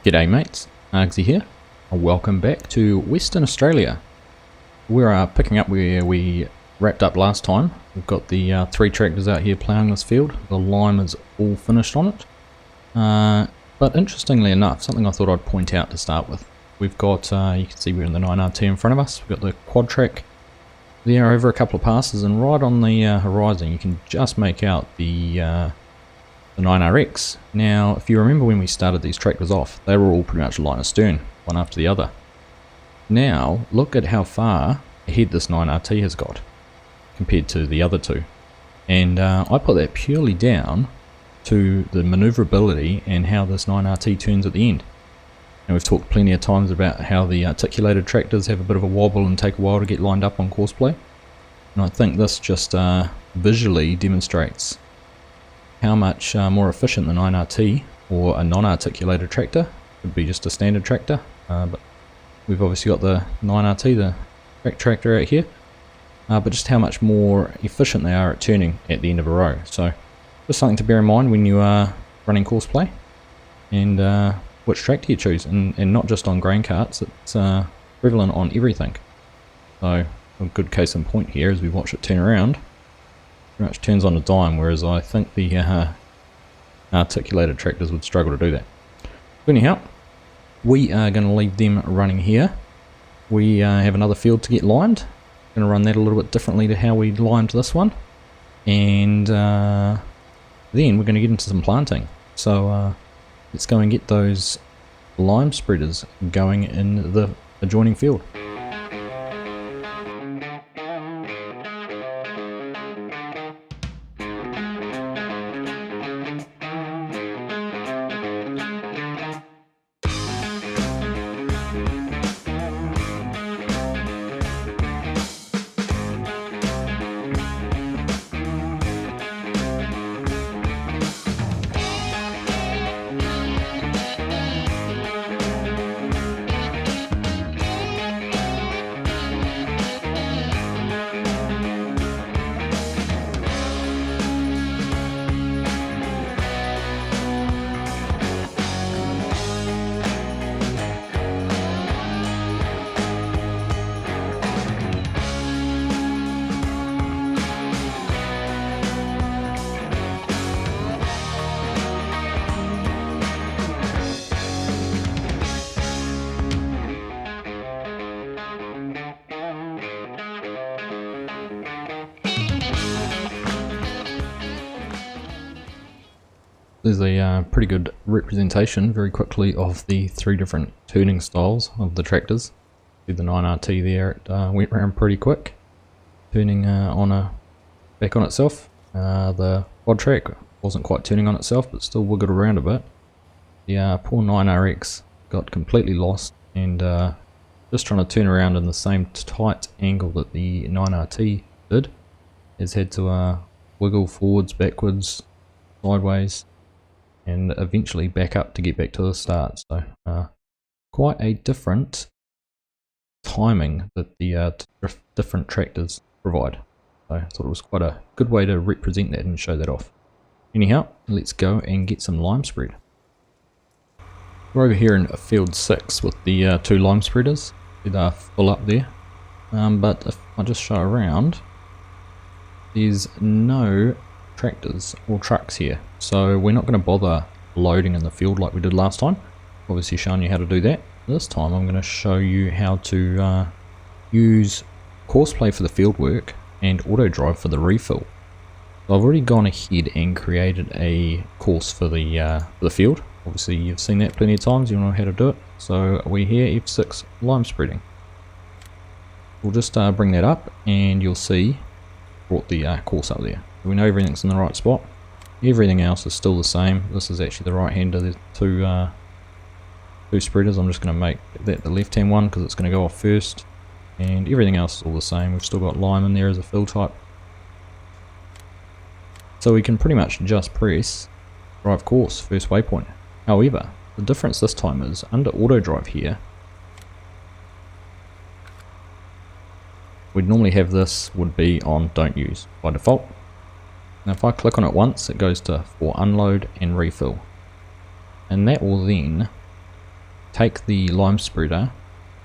G'day mates, Argsy here, and welcome back to Western Australia. We're picking up where we wrapped up last time. We've got the 3 tractors out here ploughing this field. The lime is all finished on it. But interestingly enough, something I thought I'd point out to start with. We've got, you can see we're in the 9RT in front of us. We've got the quad track there over a couple of passes, and right on the horizon you can just make out the 9RX. Now, if you remember when we started these tractors off, they were all pretty much line astern, one after the other. Now, look at how far ahead this 9RT has got compared to the other two. And I put that purely down to the manoeuvrability and how this 9RT turns at the end. And we've talked plenty of times about how the articulated tractors have a bit of a wobble and take a while to get lined up on courseplay. And I think this just visually demonstrates how much more efficient the 9RT or a non-articulated tractor could be, just a standard tractor, but we've obviously got the 9RT, the track tractor out here, but just how much more efficient they are at turning at the end of a row. So just something to bear in mind when you are running courseplay, and which tractor you choose, and not just on grain carts, it's prevalent on everything. So a good case in point here as we watch it turn around. Pretty much turns on a dime, whereas I think the articulated tractors would struggle to do that. But anyhow, we are going to leave them running here. We have another field to get limed. Going to run that a little bit differently to how we limed this one, and then we're going to get into some planting. So let's go and get those lime spreaders going in the adjoining field. There's a pretty good representation very quickly of the 3 different turning styles of the tractors. See the 9RT there, it went around pretty quick, turning back on itself. The quad track wasn't quite turning on itself, but still wiggled around a bit. The poor 9RX got completely lost, and just trying to turn around in the same tight angle that the 9RT did, has had to wiggle forwards, backwards, sideways, and eventually back up to get back to the start. So quite a different timing that the different tractors provide. So I thought it was quite a good way to represent that and show that off. Anyhow, let's go and get some lime spread. We're over here in field 6 with the 2 lime spreaders. They're full up there, but if I just show around, there's no tractors or trucks here, so we're not going to bother loading in the field like we did last time. Obviously showing you how to do that. This time I'm going to show you how to use courseplay for the field work and autodrive for the refill. So I've already gone ahead and created a course for the field. Obviously you've seen that plenty of times, you know how to do it. So we're here, F6 lime spreading. We'll just bring that up, and you'll see brought the course up there. We know everything's in the right spot. Everything else is still the same. This is actually the right hander. There's two spreaders. I'm just going to make that the left hand one because it's going to go off first, and everything else is all the same. We've still got lime in there as a fill type, so we can pretty much just press drive course first waypoint. However, the difference this time is under auto drive here, we'd normally have this would be on don't use by default. Now if I click on it once, it goes to for unload and refill, and that will then take the lime spreader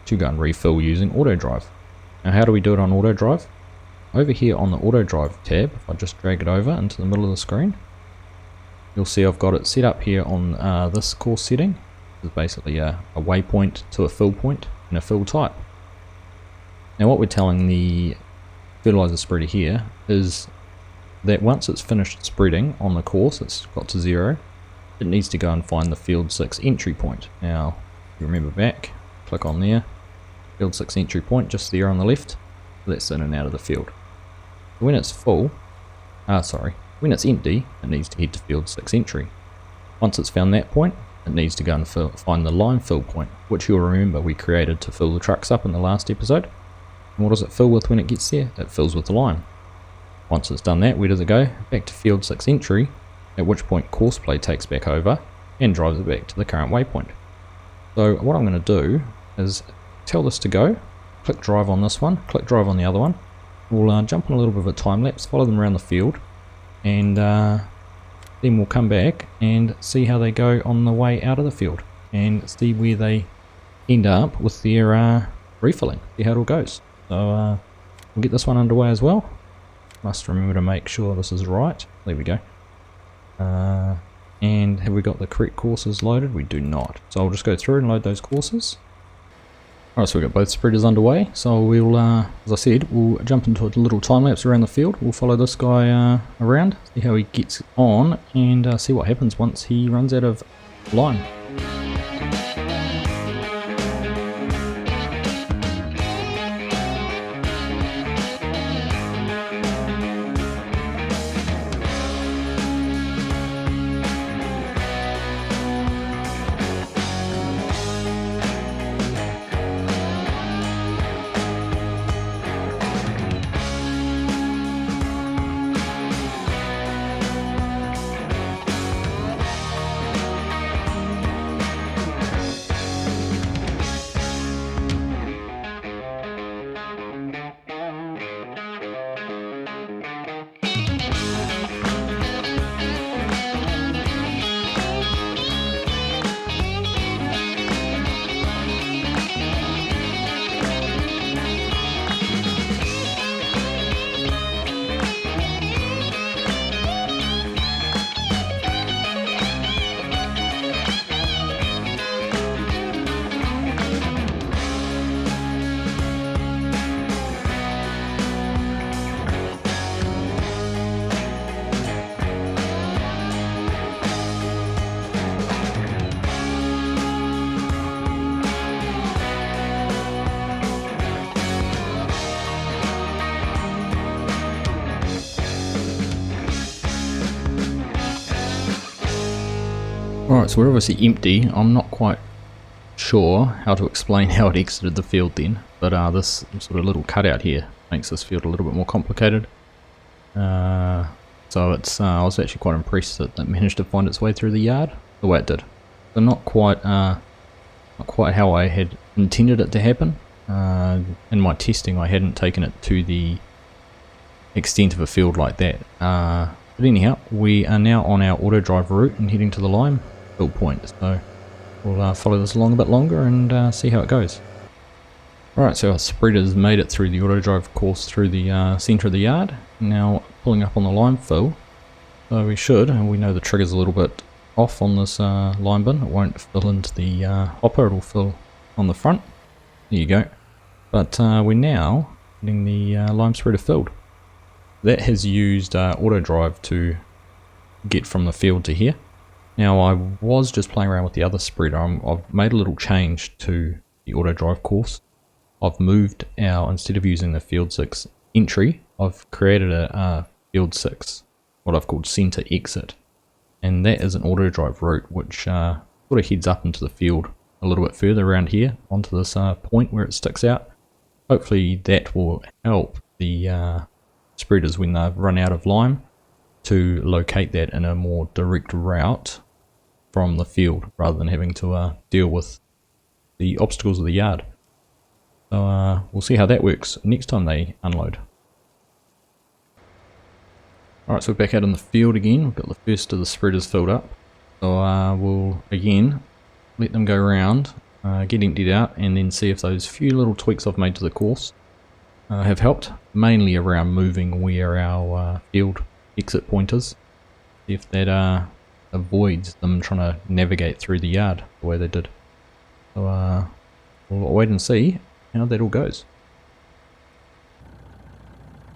to go and refill using autodrive. Now how do we do it on autodrive? Over here on the autodrive tab, if I just drag it over into the middle of the screen, you'll see I've got it set up here on this course setting. It's basically a waypoint to a fill point and a fill type. Now what we're telling the fertilizer spreader here is that once it's finished spreading on the course, it's got to 0, it needs to go and find the field 6 entry point. Now, if you remember back, click on there, field 6 entry point just there on the left, that's in and out of the field. When it's full, when it's empty, it needs to head to field 6 entry. Once it's found that point, it needs to go and find the lime fill point, which you'll remember we created to fill the trucks up in the last episode. And what does it fill with when it gets there? It fills with the lime. Once it's done that, where does it go? Back to field 6 entry, at which point courseplay takes back over and drives it back to the current waypoint. So what I'm going to do is tell this to go, click drive on this one, click drive on the other one. We'll jump on a little bit of a time lapse, follow them around the field, and then we'll come back and see how they go on the way out of the field and see where they end up with their refilling, see how it all goes. So we'll get this one underway as well. Must remember to make sure this is right. There we go. And have we got the correct courses loaded? We do not. So I'll just go through and load those courses. Alright, so we've got both spreaders underway. So we'll, as I said, we'll jump into a little time lapse around the field. We'll follow this guy around, see how he gets on, and see what happens once he runs out of lime. Alright, so we're obviously empty. I'm not quite sure how to explain how it exited the field then, but this sort of little cutout here makes this field a little bit more complicated. So it's I was actually quite impressed that it managed to find its way through the yard the way it did. So not quite how I had intended it to happen. In my testing I hadn't taken it to the extent of a field like that. But anyhow, we are now on our autodrive route and heading to the lime fill point. So we'll follow this along a bit longer and see how it goes. Alright, so our spreader's made it through the autodrive course through the centre of the yard. Now pulling up on the lime fill. So we should, and we know the trigger's a little bit off on this lime bin. It won't fill into the hopper, it'll fill on the front. There you go. But we're now getting the lime spreader filled. That has used autodrive to get from the field to here. Now I was just playing around with the other spreader. I've made a little change to the autodrive course. I've moved instead of using the field 6 entry, I've created a field 6, what I've called center exit. And that is an autodrive route which sort of heads up into the field a little bit further around here onto this point where it sticks out. Hopefully that will help the spreaders when they've run out of lime to locate that in a more direct route from the field rather than having to deal with the obstacles of the yard. So we'll see how that works next time they unload. Alright, so we're back out in the field again. We've got the first of the spreaders filled up. So we'll again let them go around get emptied out, and then see if those few little tweaks I've made to the course have helped, mainly around moving where our field exit point is. See if that avoids them trying to navigate through the yard the way they did. So we'll wait and see how that all goes.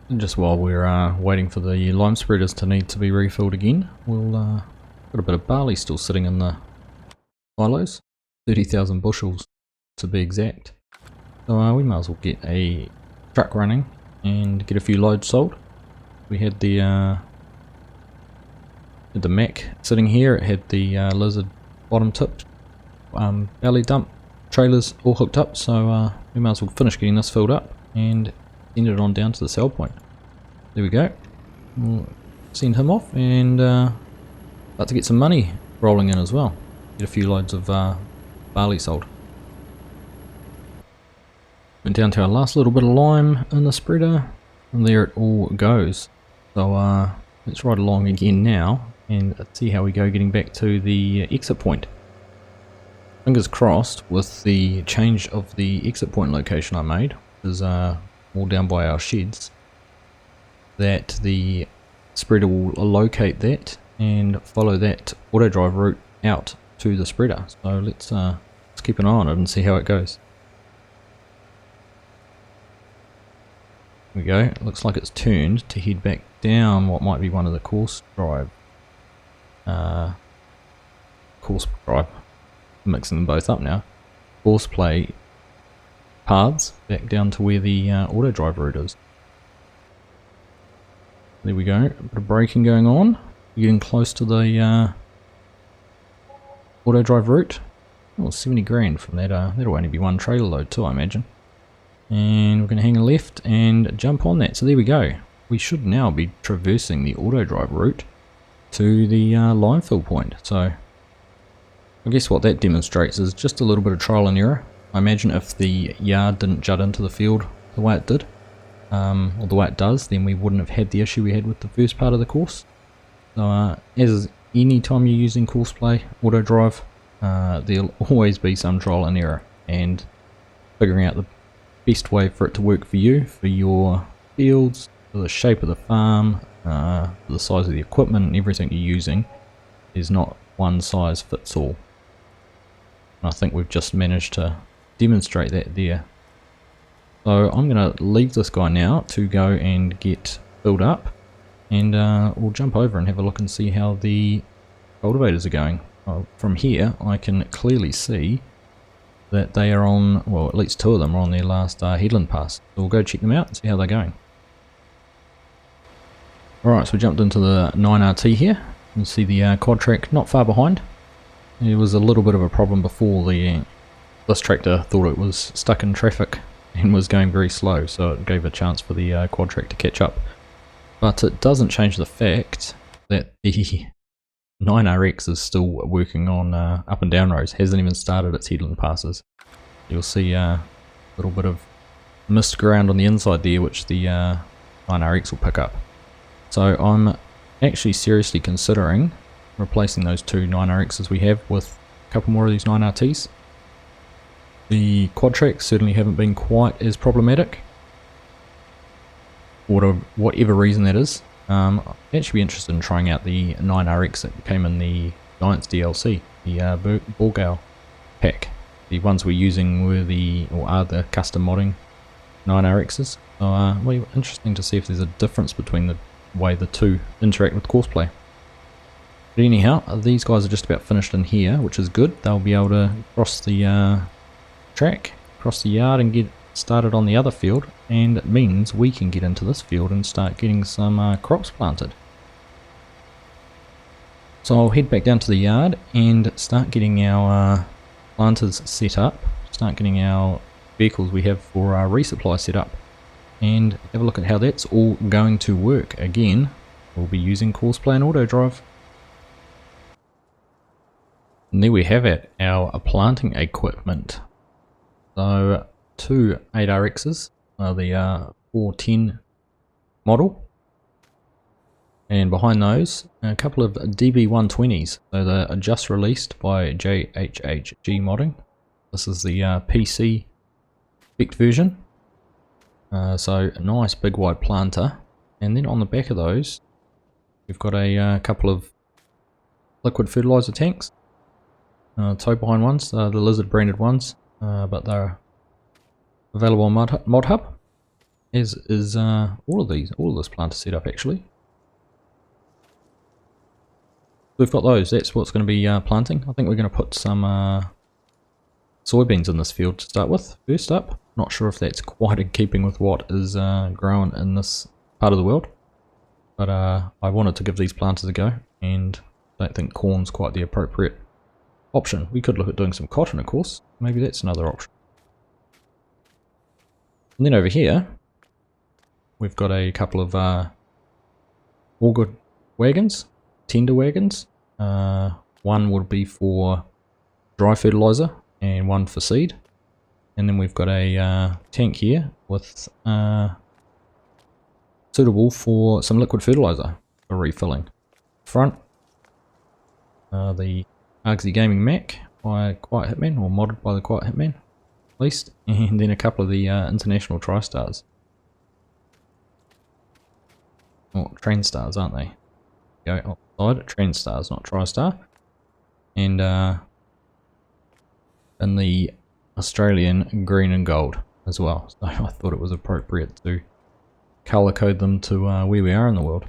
And just while we're waiting for the lime spreaders to need to be refilled again, we'll got a bit of barley still sitting in the silos, 30,000 bushels to be exact. So we might as well get a truck running and get a few loads sold. We had the Mac sitting here. It had the Lizard bottom tip belly dump trailers all hooked up, so we might as well finish getting this filled up and send it on down to the sell point. There we go. We'll send him off and start to get some money rolling in as well. Get a few loads of barley sold. Went down to our last little bit of lime in the spreader, and there it all goes. So let's ride along again now and see how we go getting back to the exit point. Fingers crossed with the change of the exit point location I made, which is all down by our sheds, that the spreader will locate that and follow that autodrive route out to the spreader. So let's keep an eye on it and see how it goes. There we go. It looks like it's turned to head back down what might be one of the course drive. Mixing them both up now. Courseplay paths back down to where the autodrive route is. There we go. A bit of braking going on. We're getting close to the autodrive route. Oh, 70 grand from that. That'll only be one trailer load too, I imagine. And we're going to hang a left and jump on that. So there we go. We should now be traversing the autodrive route to the lime fill point. So I guess what that demonstrates is just a little bit of trial and error. I imagine if the yard didn't jut into the field the way it did, or the way it does, then we wouldn't have had the issue we had with the first part of the course. So as any time you're using courseplay, autodrive, there'll always be some trial and error, and figuring out the best way for it to work for you, for your fields, for the shape of the farm, for the size of the equipment and everything you're using, is not one size fits all. And I think we've just managed to demonstrate that there. So I'm going to leave this guy now to go and get filled up, and we'll jump over and have a look and see how the cultivators are going. From here I can clearly see that they are on, well, at least two of them are on their last headland pass. So we'll go check them out and see how they're going. Alright, so we jumped into the 9RT here. You can see the quad track not far behind. There was a little bit of a problem before. This tractor thought it was stuck in traffic and was going very slow, so it gave a chance for the quad track to catch up. But it doesn't change the fact that the 9RX is still working on up and down rows, hasn't even started its headland passes. You'll see a little bit of missed ground on the inside there, which the 9RX will pick up. So I'm actually seriously considering replacing those two 9RXs we have with a couple more of these 9RTs. The quad tracks certainly haven't been quite as problematic, for whatever reason that is. I'd actually be interested in trying out the 9RX that came in the Giants DLC, the Borgale pack. The ones we're using are the custom modding 9RXs. So well, interesting to see if there's a difference between the way the two interact with courseplay. But anyhow, these guys are just about finished in here, which is good. They'll be able to cross the track, cross the yard and get started on the other field, and it means we can get into this field and start getting some crops planted. So I'll head back down to the yard and start getting our planters set up, start getting our vehicles we have for our resupply set up, and have a look at how that's all going to work. Again, we'll be using courseplay and autodrive. And there we have it, our planting equipment. So two 8RXs, the 410 model, and behind those a couple of DB120s. So they're just released by JHHG modding. This is the PC spec version. So a nice big wide planter, and then on the back of those we've got a couple of liquid fertilizer tanks, tow behind ones, the Lizard branded ones, but they're available on Mod Hub, as is all of this planter setup actually. We've got those. That's what's going to be planting. I think we're going to put some soybeans in this field to start with. First up, not sure if that's quite in keeping with what is grown in this part of the world, but I wanted to give these planters a go, and I don't think corn's quite the appropriate option. We could look at doing some cotton, of course. Maybe that's another option. And then over here, we've got a couple of auger wagons, tender wagons. One would be for dry fertilizer and one for seed. And then we've got a tank here with suitable for some liquid fertilizer for refilling. Front, the Argsy Gaming Mac by Quiet Hitman, or modded by the Quiet Hitman at least, and then a couple of the International TriStars. Oh, TrainStars, aren't they? Go outside, TrainStars, not TriStar. And in the Australian green and gold as well. So I thought it was appropriate to colour code them to where we are in the world.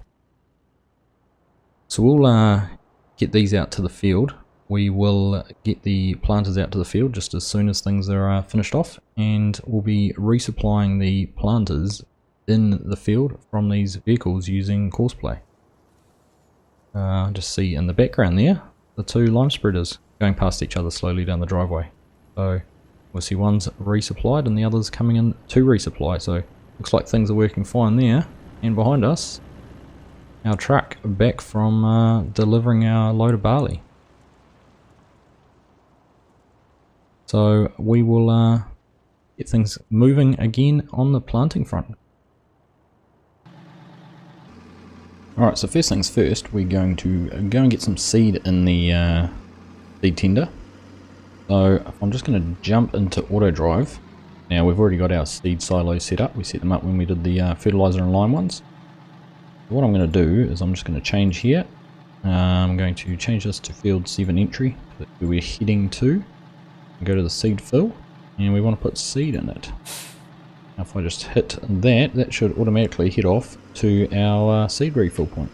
So we'll get these out to the field. We will get the planters out to the field just as soon as things are finished off, and we'll be resupplying the planters in the field from these vehicles using courseplay. Just see in the background there the two lime spreaders going past each other slowly down the driveway. So we'll see one's resupplied and the other's coming in to resupply. So looks like things are working fine there. And behind us, our truck back from delivering our load of barley. So we will get things moving again on the planting front. Alright, so first things first, we're going to go and get some seed in the seed tender. So I'm just going to jump into autodrive. Now we've already got our seed silos set up. We set them up when we did the fertilizer and lime ones. What I'm going to do is I'm just going to change here. I'm going to change this to field 7 entry, where we're heading to. Go to the seed fill, and we want to put seed in it. Now if I just hit that, that should automatically head off to our seed refill point.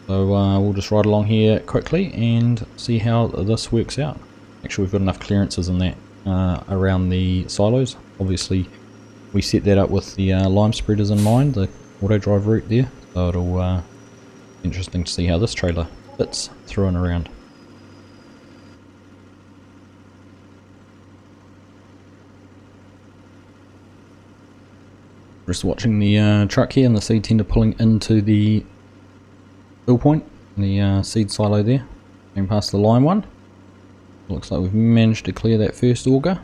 So we'll just ride along here quickly and see how this works out. Make sure we've got enough clearances in that around the silos. Obviously we set that up with the lime spreaders in mind, the auto drive route there, so it'll be interesting to see how this trailer fits through and around. Just watching the truck here and the seed tender pulling into the fill point, the seed silo there, going past the lime one. Looks like we've managed to clear that first auger.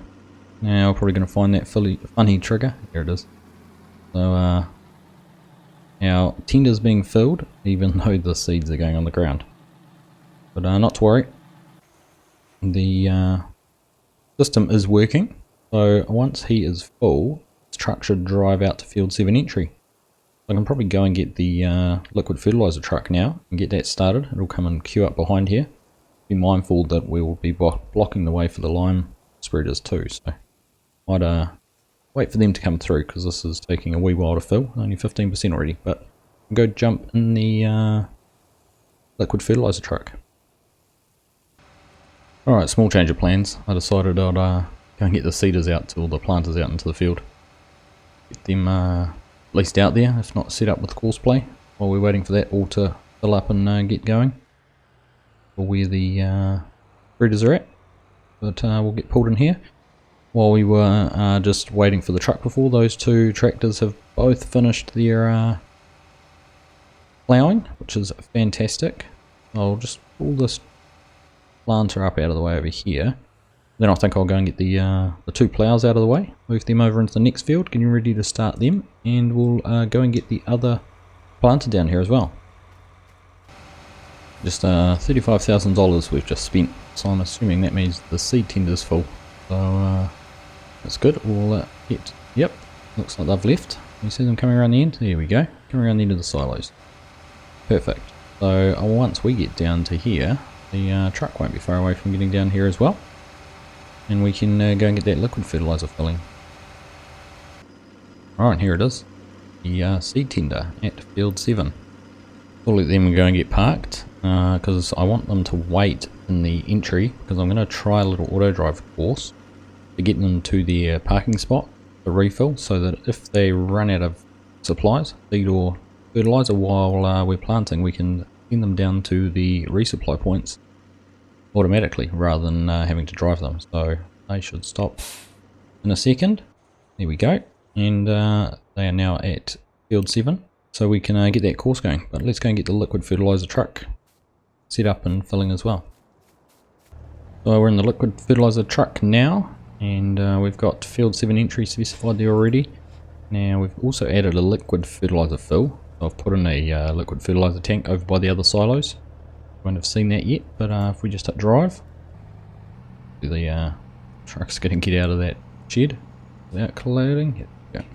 Now we're probably going to find that funny trigger. Here it is. So our tender's being filled, even though the seeds are going on the ground. But not to worry. The system is working. So once he is full, this truck should drive out to field 7 entry. I can probably go and get the liquid fertilizer truck now and get that started. It'll come and queue up behind here. Be mindful that we will be blocking the way for the lime spreaders too, so might wait for them to come through, because this is taking a wee while to fill, only 15% already. But I'll go jump in the liquid fertilizer truck. Alright, small change of plans. I decided I'd go and get the seeders out, to all the planters out into the field. Get them at least out there, if not set up with courseplay, while we're waiting for that all to fill up and get going. For where the spreaders are at. But we'll get pulled in here. While we were just waiting for the truck before, those two tractors have both finished their plowing, which is fantastic. I'll just pull this planter up out of the way over here. Then I think I'll go and get the 2 plows out of the way, move them over into the next field, getting ready to start them, and we'll go and get the other planter down here as well. Just $35,000 we've just spent, so I'm assuming that means the seed tender's full. So that's good. We'll get, yep, looks like they've left. You see them coming around the end? There we go, coming around the end of the silos. Perfect. So once we get down to here, the truck won't be far away from getting down here as well. And we can go and get that liquid fertilizer filling. Alright, here it is. The seed tender at field 7. We'll let them go and get parked, because I want them to wait in the entry, because I'm going to try a little auto drive course to get them to their parking spot for refill, so that if they run out of supplies, seed or fertilizer while we're planting, we can send them down to the resupply points automatically rather than having to drive them. So they should stop in a second. There we go, and they are now at field 7, so we can get that course going. But let's go and get the liquid fertilizer truck set up and filling as well. So we're in the liquid fertilizer truck now, and we've got field 7 entry specified there already. Now we've also added a liquid fertilizer fill. I've put in a liquid fertilizer tank over by the other silos. You won't have seen that yet, but if we just hit drive, the truck's going to get out of that shed without colliding. Here we go.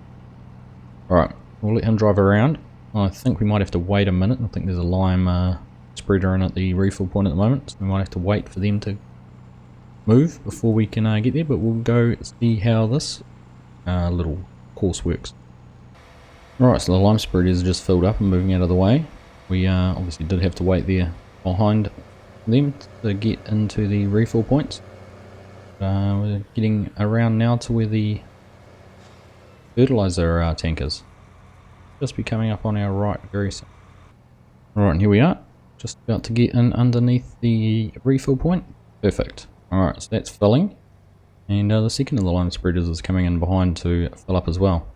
Alright, we'll let him drive around. I think we might have to wait a minute. I think there's a lime spreader in at the refill point at the moment, so we might have to wait for them to move before we can get there, but we'll go see how this little course works. Alright, so the lime spreader is just filled up and moving out of the way. We obviously did have to wait there behind them to get into the refill points. We're getting around now to where the fertilizer tank is. Just be coming up on our right very soon. Alright, and here we are. Just about to get in underneath the refill point. Perfect. Alright, so that's filling. And the second of the lime spreaders is coming in behind to fill up as well.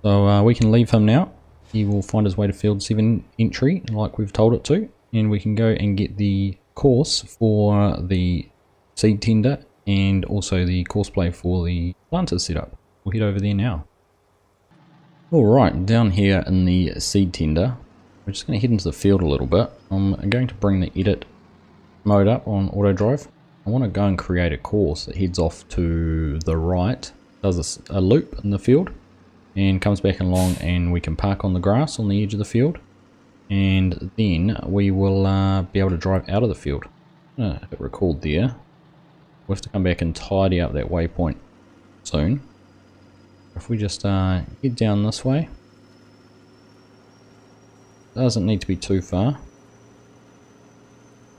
So we can leave him now. He will find his way to field 7 entry like we've told it to. And we can go and get the course for the seed tender and also the course play for the planters setup. We'll head over there now. Alright, down here in the seed tender, we're just going to head into the field a little bit. I'm going to bring the edit mode up on auto drive. I want to go and create a course that heads off to the right, does a loop in the field, and comes back along, and we can park on the grass on the edge of the field, and then we will be able to drive out of the field. Hit record there. We'll have to come back and tidy up that waypoint soon. If we just head down this way, doesn't need to be too far,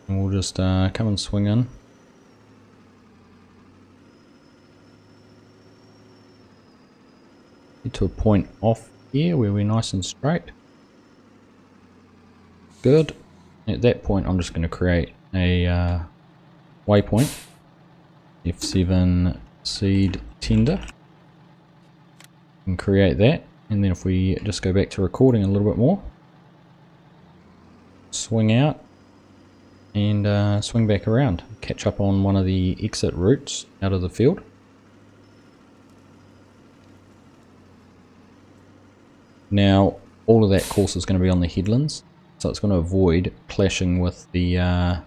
and we'll just come and swing in. Get to a point off here where we're nice and straight. Good. At that point I'm just going to create a waypoint, F7 seed tender, and create that. And then if we just go back to recording a little bit more, swing out and swing back around, catch up on one of the exit routes out of the field. Now all of that course is going to be on the headlands, so it's going to avoid clashing with the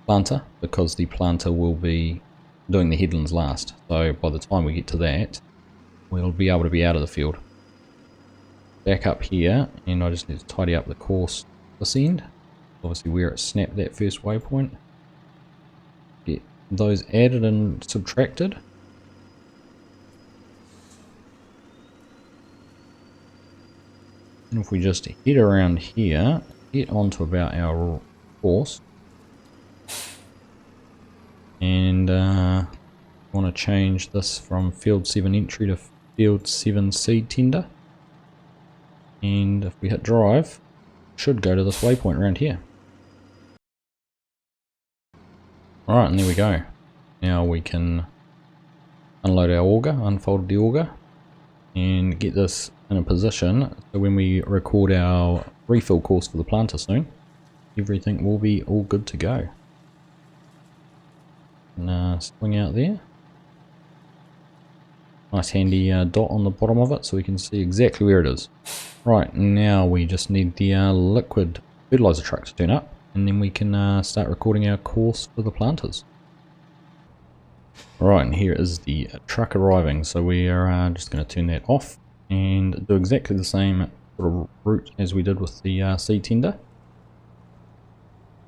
planter, because the planter will be doing the headlands last. So by the time we get to that, we'll be able to be out of the field. Back up here, and I just need to tidy up the course this end, obviously where it snapped that first waypoint. Get those added and subtracted. And if we just head around here, get onto about our course, and want to change this from field 7 entry to field 7 seed tender, and if we hit drive, should go to this waypoint around here. Alright, and there we go. Now we can unload our auger, unfold the auger, and get this in a position so when we record our refill course for the planter soon, everything will be all good to go. And swing out there. Nice handy dot on the bottom of it so we can see exactly where it is. Right, now we just need the liquid fertilizer truck to turn up, and then we can start recording our course for the planters. Right, and here is the truck arriving, so we are just going to turn that off and do exactly the same sort of route as we did with the seed tender,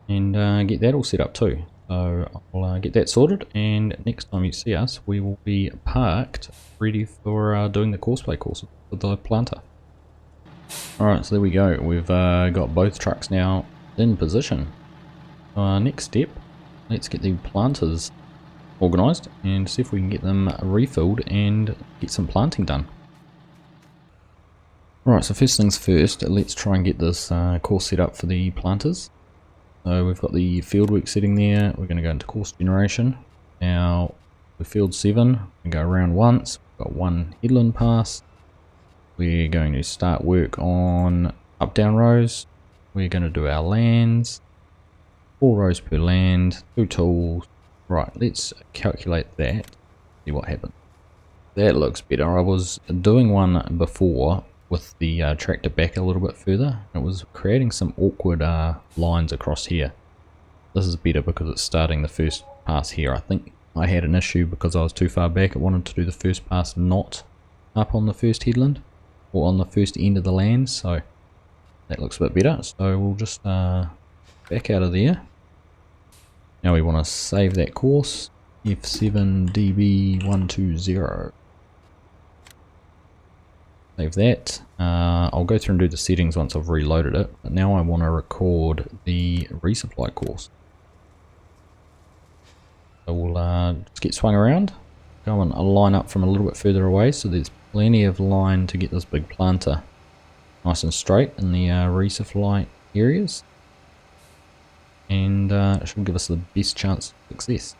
and get that all set up too. So I'll get that sorted, and next time you see us we will be parked ready for doing the courseplay course with the planter. Alright, so there we go, we've got both trucks now in position. Next step, let's get the planters organised and see if we can get them refilled and get some planting done. Alright, so first things first, let's try and get this course set up for the planters. So we've got the fieldwork setting there, we're going to go into course generation. Now, with field 7, we go around once, we've got one headland pass. We're going to start work on up-down rows. We're going to do our lands, 4 rows per land, 2 tools. Right, let's calculate that, see what happens. That looks better. I was doing one before with the tractor back a little bit further. It was creating some awkward lines across here. This is better because it's starting the first pass here. I think I had an issue because I was too far back. It wanted to do the first pass not up on the first headland or on the first end of the land, so that looks a bit better. So we'll just back out of there. Now we want to save that course, F7DB120. Save that. I'll go through and do the settings once I've reloaded it, but now I want to record the resupply course. So we'll just get swung around, go and line up from a little bit further away so there's plenty of line to get this big planter nice and straight in the resupply areas. And it should give us the best chance of success.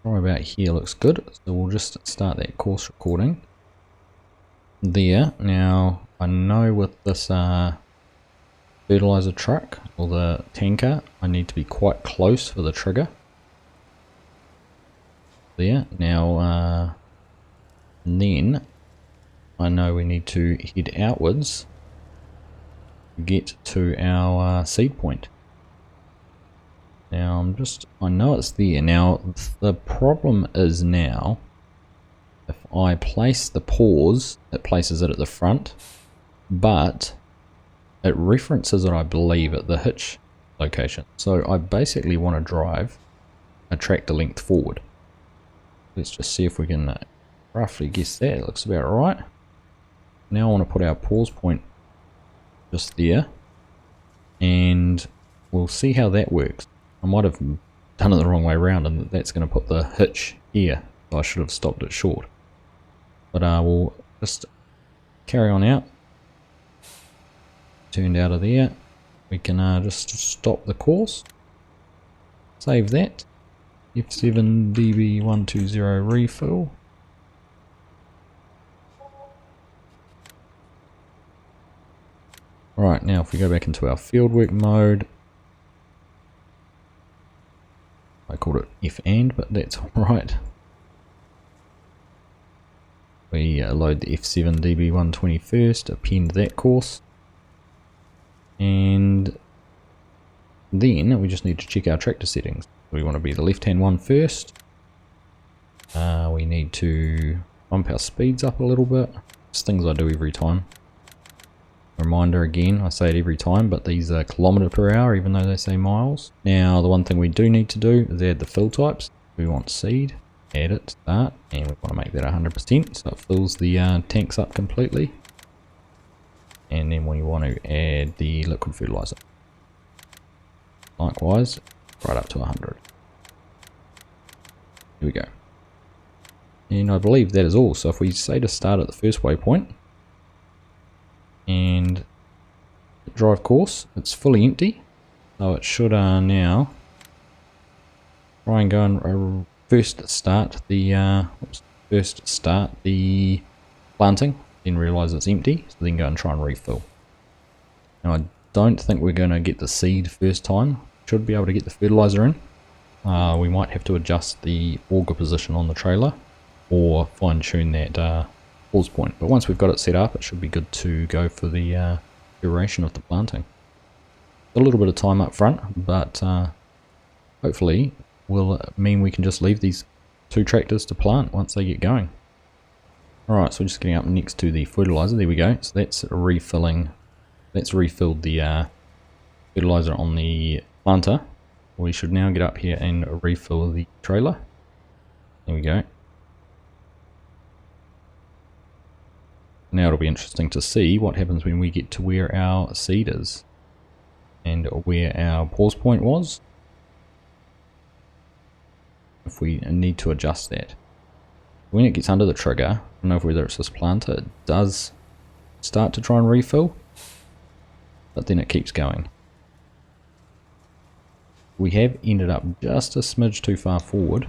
Right about here looks good, so we'll just start that course recording there. Now I know with this fertilizer truck or the tanker I need to be quite close for the trigger there. Now and then I know we need to head outwards to get to our seed point. Now I know it's there. Now the problem is now if I place the pause, it places it at the front, but it references it, I believe, at the hitch location. So I basically want to drive a tractor length forward. Let's just see if we can roughly guess that. It looks about right. Now I want to put our pause point just there, and we'll see how that works. I might have done it the wrong way around, and that's going to put the hitch here. So I should have stopped it short. But we'll just carry on out. Turned out of there. We can just stop the course. Save that. F7DB120 refill. Right, now if we go back into our fieldwork mode, I called it F and, but that's alright. We load the F7DB120 first, append that course, and then we just need to check our tractor settings. We want to be the left hand one first. We need to bump our speeds up a little bit. It's things I do every time. Reminder again, I say it every time, but these are kilometre per hour even though they say miles. Now the one thing we do need to do is add the fill types. We want seed, add it, start, and we want to make that 100% so it fills the tanks up completely. And then we want to add the liquid fertilizer. Likewise, right up to 100. Here we go. And I believe that is all. So if we say to start at the first waypoint and drive course, it's fully empty. So it should now try and go and first start the planting, then realise it's empty, so then go and try and refill. Now I don't think we're going to get the seed first time. Should be able to get the fertilizer in. We might have to adjust the auger position on the trailer or fine tune that pause point. But once we've got it set up, it should be good to go for the duration of the planting. A little bit of time up front, but hopefully will mean we can just leave these 2 tractors to plant once they get going. Alright, so we're just getting up next to the fertilizer. There we go. So that's refilling. That's refilled the fertilizer on the planter. We should now get up here and refill the trailer. There we go. Now it'll be interesting to see what happens when we get to where our seed is and where our pause point was, if we need to adjust that. When it gets under the trigger, I don't know whether it's this planter, it does start to try and refill, but then it keeps going. We have ended up just a smidge too far forward.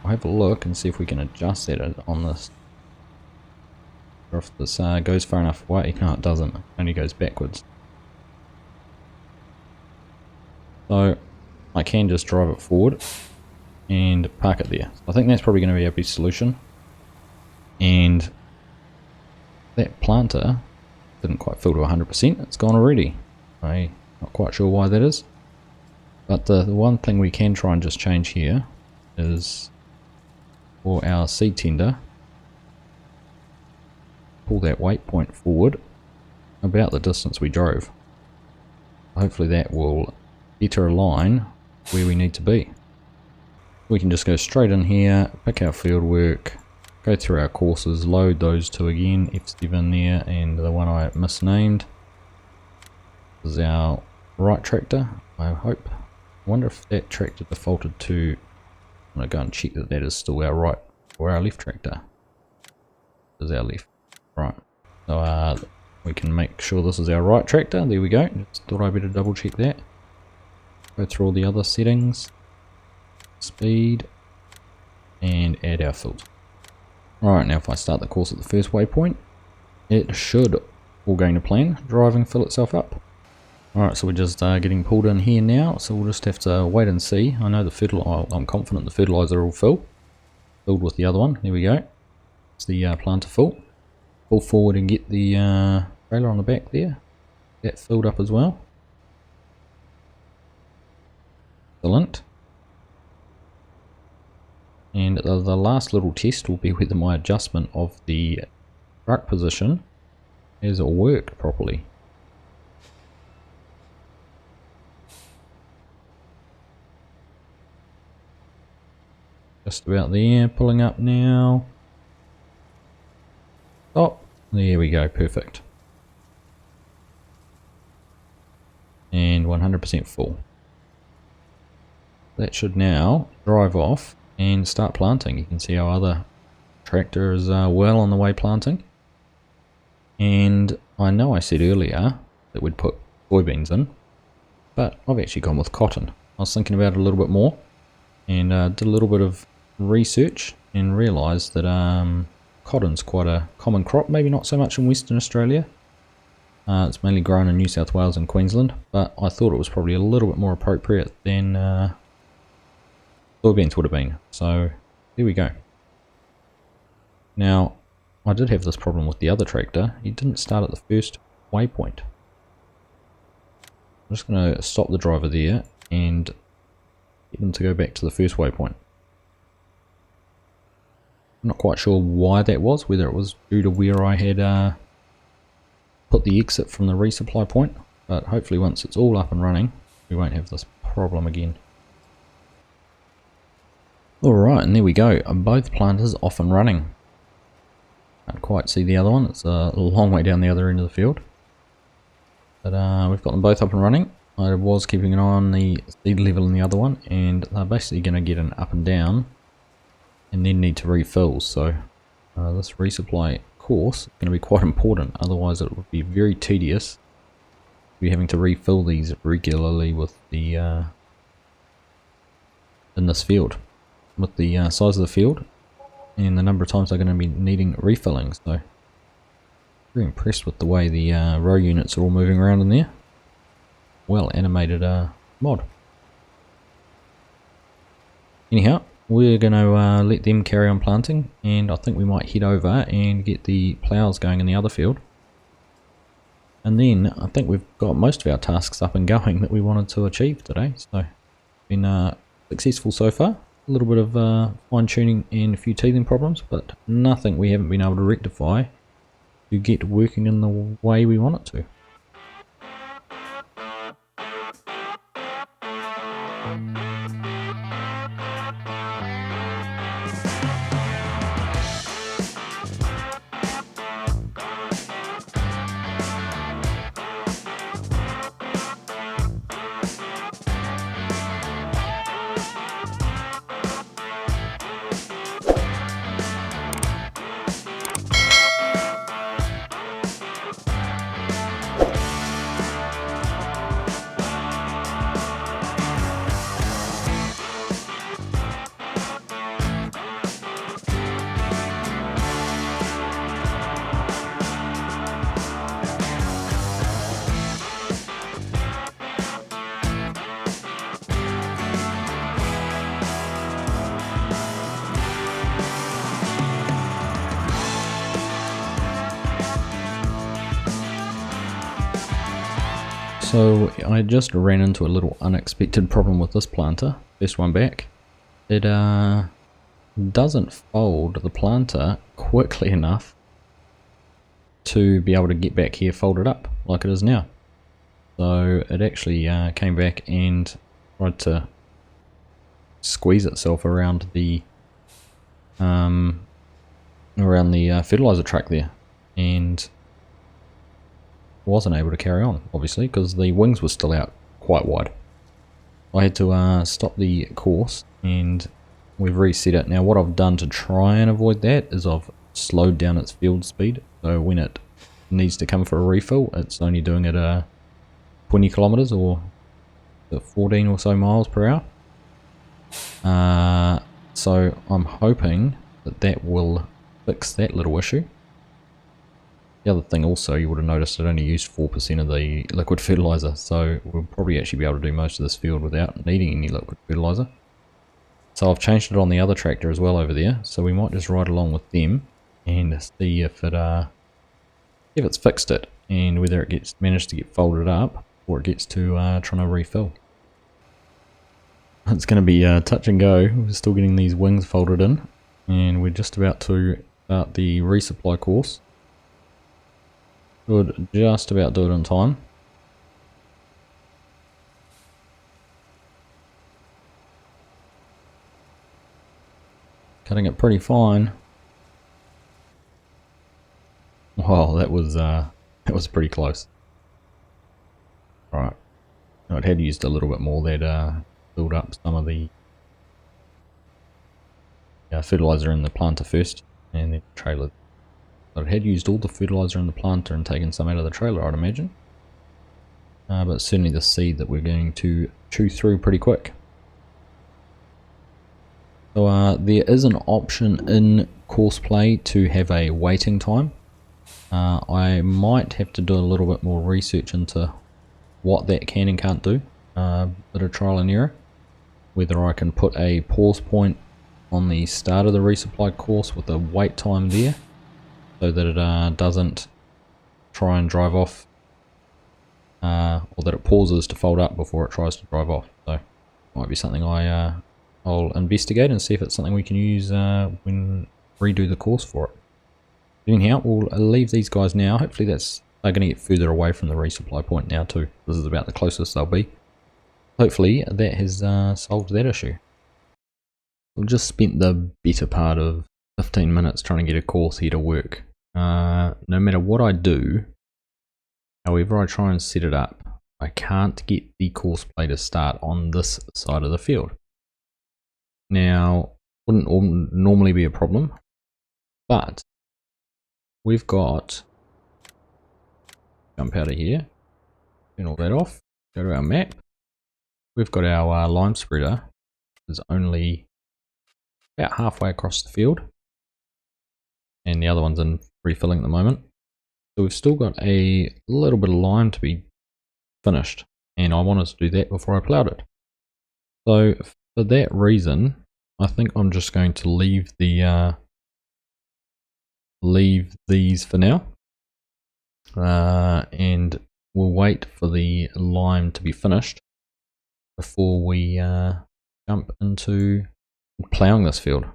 I'll have a look and see if we can adjust that on this. Or if this goes far enough away. No, it doesn't. It only goes backwards. So I can just drive it forward and park it there. So I think that's probably going to be our best solution. And that planter didn't quite fill to 100%. It's gone already. I'm not quite sure why that is. But the one thing we can try and just change here is for our seed tender, pull that waypoint forward about the distance we drove. Hopefully that will better align where we need to be. We can just go straight in here, pick our field work, go through our courses, load those two again, F7 there and the one I misnamed. This is our right tractor, I hope. I wonder if that tractor defaulted to, I'm going to go and check that that is still our right or our left tractor. This is our left. Right, so we can make sure this is our right tractor. There we go. Just thought I better double check that. Go through all the other settings, speed, and add our filter. Alright, now if I start the course at the first waypoint, it should, all going to plan, drive and fill itself up. Alright, so we're just getting pulled in here now, so we'll just have to wait and see. I know the fertilizer, I'm confident the fertilizer will fill. Filled with the other one, there we go. It's the planter full. Pull forward and get the trailer on the back there. That filled up as well. Excellent. And the last little test will be whether my adjustment of the truck position has worked properly. Just about there, pulling up now. Oh, there we go, perfect. And 100% full. That should now drive off and start planting. You can see our other tractor is well on the way planting. And I know I said earlier that we'd put soybeans in, but I've actually gone with cotton. I was thinking about it a little bit more and did a little bit of research and realised that cotton's quite a common crop, maybe not so much in Western Australia. It's mainly grown in New South Wales and Queensland, but I thought it was probably a little bit more appropriate than soybeans would have been. So there we go. Now I did have this problem with the other tractor. He didn't start at the first waypoint. I'm just going to stop the driver there and get him to go back to the first waypoint. I'm not quite sure why that was, whether it was due to where I had put the exit from the resupply point, but hopefully once it's all up and running we won't have this problem again. Alright, and there we go, both planters off and running. Can't quite see the other one, it's a long way down the other end of the field. But we've got them both up and running. I was keeping an eye on the seed level in the other one, and they're basically going to get an up and down and then need to refill. So this resupply course is going to be quite important, otherwise it would be very tedious to be having to refill these regularly with the in this field, with the size of the field and the number of times they're going to be needing refilling. So very impressed with the way the row units are all moving around in there. Well animated mod. Anyhow, we're going to let them carry on planting, and I think we might head over and get the plows going in the other field. And then I think we've got most of our tasks up and going that we wanted to achieve today. So been successful so far. A little bit of fine tuning and a few teething problems, but nothing we haven't been able to rectify to get working in the way we want it to. So I just ran into a little unexpected problem with this planter, first one back. It doesn't fold the planter quickly enough to be able to get back here folded up like it is now. So it actually came back and tried to squeeze itself around the fertilizer truck there, and wasn't able to carry on, obviously, because the wings were still out quite wide. I had to stop the course, and we've reset it. Now what I've done to try and avoid that is I've slowed down its field speed, so when it needs to come for a refill, it's only doing it 20 kilometers or 14 or so miles per hour. So I'm hoping that that will fix that little issue. The other thing also, you would have noticed it only used 4% of the liquid fertilizer, so we'll probably actually be able to do most of this field without needing any liquid fertilizer. So I've changed it on the other tractor as well over there, so we might just ride along with them and see if it's fixed it, and whether it gets managed to get folded up or it gets to trying to refill. It's going to be touch and go. We're still getting these wings folded in, and we're just about to start the resupply course. Should just about do it on time. Cutting it pretty fine. Wow, that was pretty close. Right, it had used a little bit more. That filled up some of the fertilizer in the planter first, and then the trailer. But it had used all the fertilizer in the planter and taken some out of the trailer, I'd imagine. But certainly the seed that we're going to chew through pretty quick. So there is an option in courseplay to have a waiting time. I might have to do a little bit more research into what that can and can't do. Bit of trial and error. Whether I can put a pause point on the start of the resupply course with a wait time there, so that it doesn't try and drive off, or that it pauses to fold up before it tries to drive off. So might be something I'll investigate and see if it's something we can use when redo the course for it. Anyhow, we'll leave these guys now. Hopefully they're going to get further away from the resupply point now too. This is about the closest they'll be. Hopefully that has solved that issue. We've just spent the better part of 15 minutes trying to get a course here to work. No matter what I do, however I try and set it up, I can't get the courseplay to start on this side of the field. Now, wouldn't normally be a problem, but we've got, jump out of here, turn all that off, go to our map. We've got our lime spreader is only about halfway across the field, and the other one's in refilling at the moment. So we've still got a little bit of lime to be finished, and I wanted to do that before I ploughed it. So for that reason, I think I'm just going to leave these for now, and we'll wait for the lime to be finished before we jump into ploughing this field.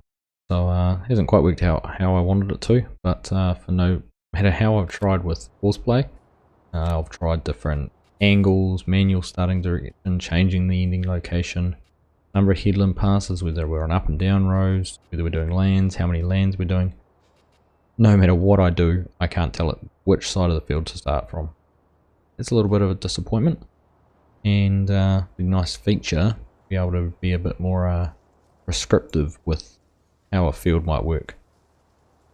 So it hasn't quite worked out how I wanted it to, but for no matter how I've tried with courseplay, I've tried different angles, manual starting direction, changing the ending location, number of headland passes, whether we're on up and down rows, whether we're doing lands, how many lands we're doing. No matter what I do, I can't tell it which side of the field to start from. It's a little bit of a disappointment, and a nice feature to be able to be a bit more prescriptive with how a field might work.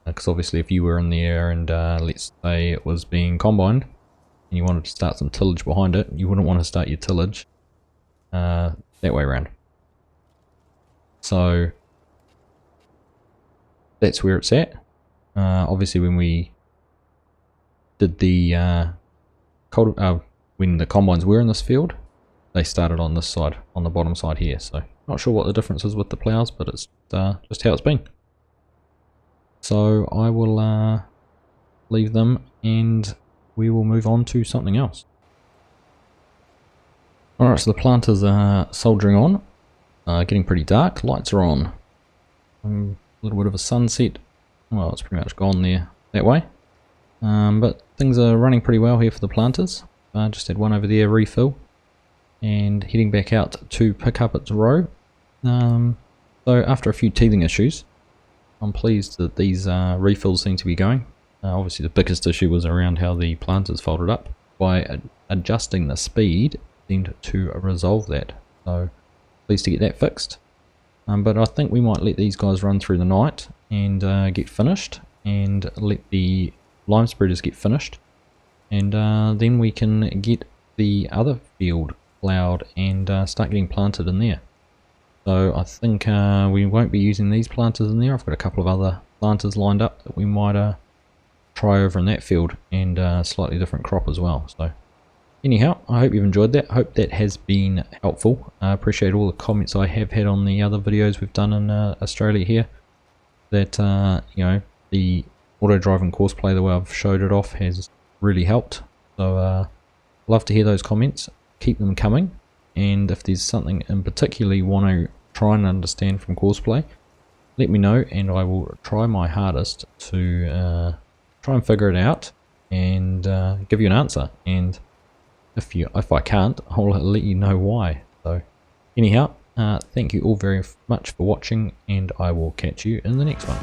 Because obviously if you were in there and let's say it was being combined and you wanted to start some tillage behind it, you wouldn't want to start your tillage that way around. So that's where it's at. Obviously when we did the when the combines were in this field, they started on this side, on the bottom side here. So not sure what the difference is with the plows, but it's just how it's been. So I will leave them and we will move on to something else. Alright, so the planters are soldering on, getting pretty dark, lights are on. A little bit of a sunset, well it's pretty much gone there that way. But things are running pretty well here for the planters. Just had one over there refill and heading back out to pick up its row. So after a few teething issues, I'm pleased that these refills seem to be going. Obviously the biggest issue was around how the planters folded up. By adjusting the speed, seemed to resolve that. So pleased to get that fixed. But I think we might let these guys run through the night and get finished, and let the lime spreaders get finished, and then we can get the other field ploughed and start getting planted in there. So I think we won't be using these planters in there. I've got a couple of other planters lined up that we might try over in that field, and slightly different crop as well. So anyhow, I hope you've enjoyed that. I hope that has been helpful. I appreciate all the comments I have had on the other videos we've done in Australia here, that you know, the auto drive and courseplay, the way I've showed it off, has really helped. So love to hear those comments, keep them coming, and if there's something in particular you want to try and understand from courseplay, let me know and I will try my hardest to try and figure it out and give you an answer. And if I can't, I'll let you know why. So anyhow, thank you all very much for watching, and I will catch you in the next one.